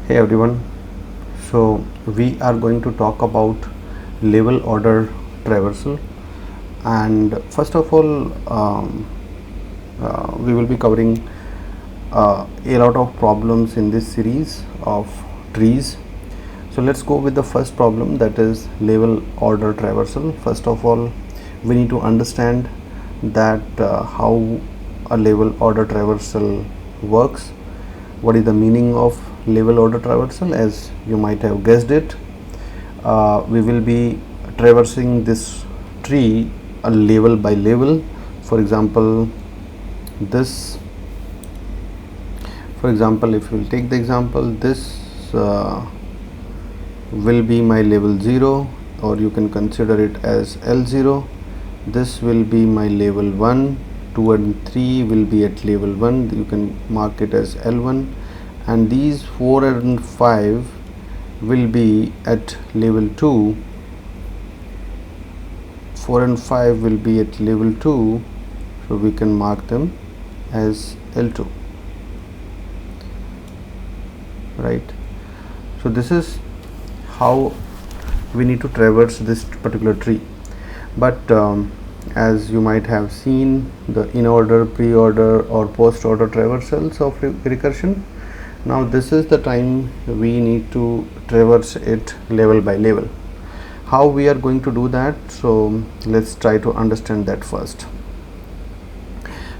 Hey everyone, so we are going to talk about level order traversal, and first of all we will be covering a lot of problems in this series of trees. So let's go with the first problem, that is level order traversal. First of all, we need to understand that how a level order traversal works. What is the meaning of level order traversal? As you might have guessed it, we will be traversing this tree a level by level. For example, if we will take the example, this will be my level 0, or you can consider it as L0. This will be my level 1, 2 and 3 will be at level 1, you can mark it as L1, and these 4 and 5 will be at level 2. 4 and 5 will be at level 2, so we can mark them as L2, right? So this is how we need to traverse this particular tree. But as you might have seen the in order, pre-order or post-order traversals of recursion, now this is the time we need to traverse it level by level. How we are going to do that? So let's try to understand that first.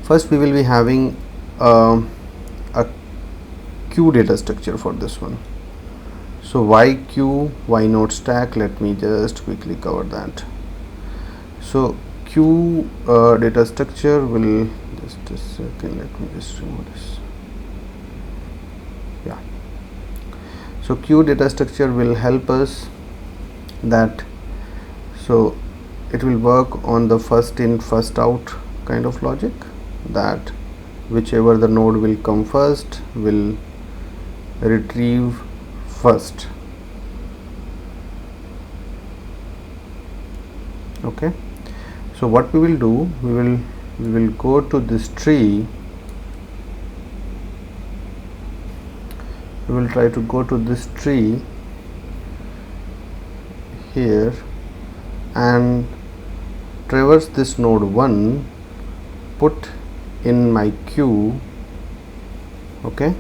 First, we will be having a queue data structure for this one. So why queue, why not stack? Let me just quickly cover that. So queue data structure will, just a second, let me just remove this. Yeah, so queue data structure will help us that, so it will work on the first in first out kind of logic, that whichever the node will come first will retrieve first. Okay, so what we will do, we will go to this tree, we will try to go to this tree here and traverse this node 1, put in my queue, okay,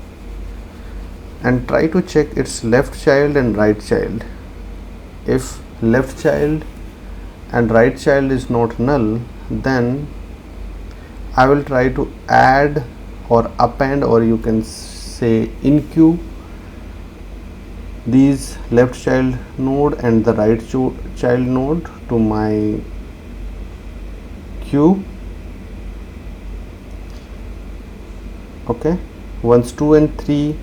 and try to check its left child and right child. If left child and right child is not null, then I will try to add or append, or you can say in queue, these left child node and the right child node to my queue. Okay, once 2 and 3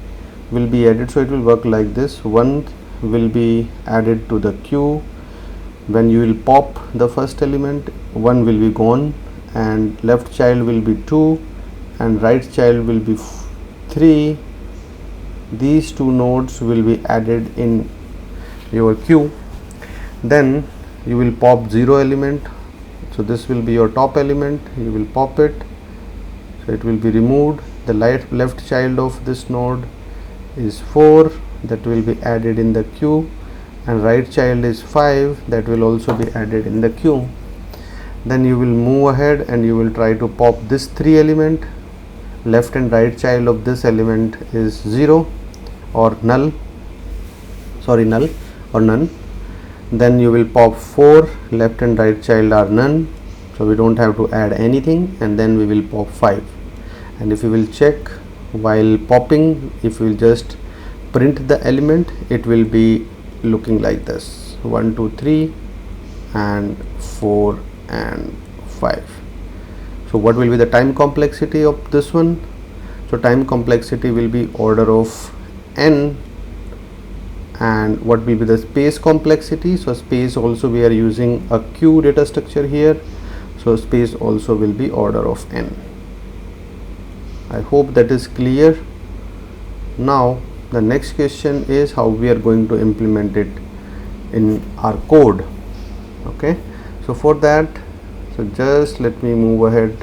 will be added, so it will work like this: 1 will be added to the queue. When you will pop the first element, 1 will be gone, and left child will be 2 and right child will be 3. These two nodes will be added in your queue. Then you will pop 0 element, so this will be your top element, you will pop it, so it will be removed. The left child of this node is 4, that will be added in the queue, and right child is 5, that will also be added in the queue. Then you will move ahead and you will try to pop this 3 element. Left and right child of this element is 0 or null, null or none. Then you will pop 4, left and right child are none, so we don't have to add anything, and then we will pop 5. And if you will check while popping, if you will just print the element, it will be looking like this: 1 2 3 and 4 and 5. So what will be the time complexity of this one? So time complexity will be order of n. And what will be the space complexity? So space also, we are using a queue data structure here, so space also will be order of n. I hope that is clear. Now the next question is how we are going to implement it in our code. Okay, so for that, so just let me move ahead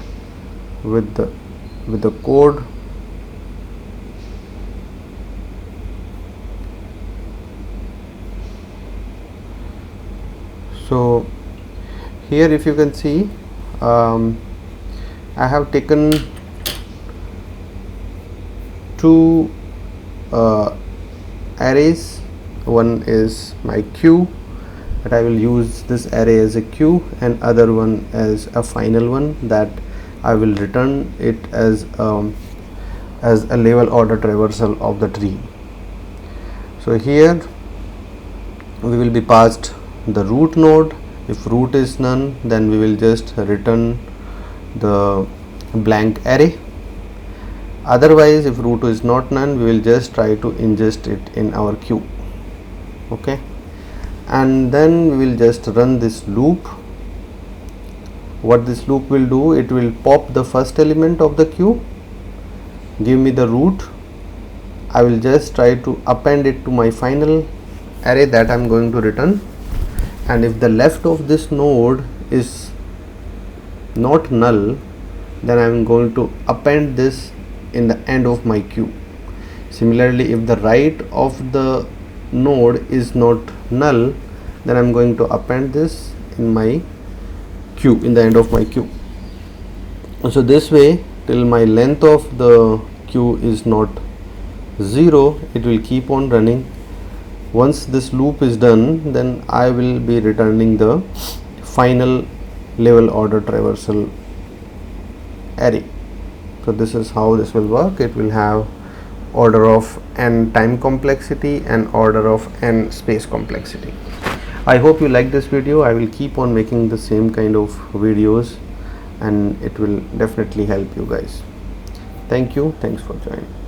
with the code. So here if you can see, I have taken two arrays. One is my queue, that I will use this array as a queue, and other one as a final one that I will return it as a level order traversal of the tree. So here we will be passed the root node. If root is none, then we will just return the blank array. Otherwise, if root is not none, we will just try to ingest it in our queue. Okay, and then we will just run this loop. What this loop will do, it will pop the first element of the queue, give me the root. I will just try to append it to my final array that I am going to return, and if the left of this node is not null, then I am going to append this in the end of my queue. Similarly, if the right of the node is not null, then I am going to append this in my queue, in the end of my queue. So this way, till my length of the queue is not 0, it will keep on running. Once this loop is done, then I will be returning the final level order traversal array. So this is how this will work. It will have order of n time complexity and order of n space complexity. I hope you like this video. I will keep on making the same kind of videos, and it will definitely help you guys. Thank you. Thanks for joining.